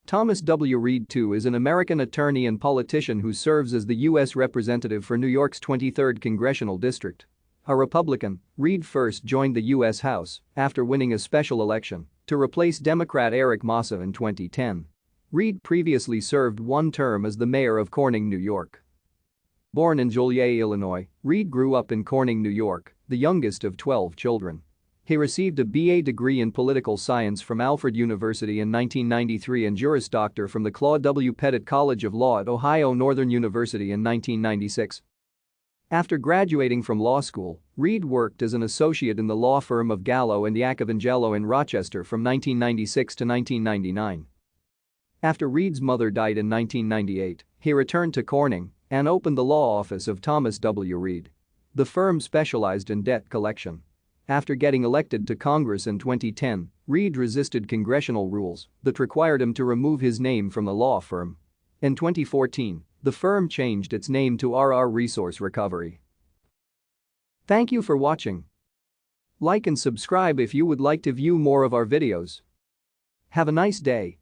Thomas W. Reed II is an American attorney and politician who serves as the U.S. Representative for New York's 23rd Congressional District. A Republican, Reed first joined the U.S. House after winning a special election to replace Democrat Eric Massa in 2010. Reed previously served one term as the mayor of Corning, New York. Born in Joliet, Illinois, Reed grew up in Corning, New York, the youngest of 12 children. He received a BA degree in political science from Alfred University in 1993 and Juris Doctor from the Claude W. Pettit College of Law at Ohio Northern University in 1996. After graduating from law school, Reed worked as an associate in the law firm of Gallo and Iacovangelo in Rochester from 1996 to 1999. After Reed's mother died in 1998, he returned to Corning and opened the law office of Thomas W. Reed. The firm specialized in debt collection. After getting elected to Congress in 2010, Reed resisted congressional rules that required him to remove his name from the law firm. In 2014, the firm changed its name to RR Resource Recovery. Thank you for watching. Like and subscribe if you would like to view more of our videos. Have a nice day.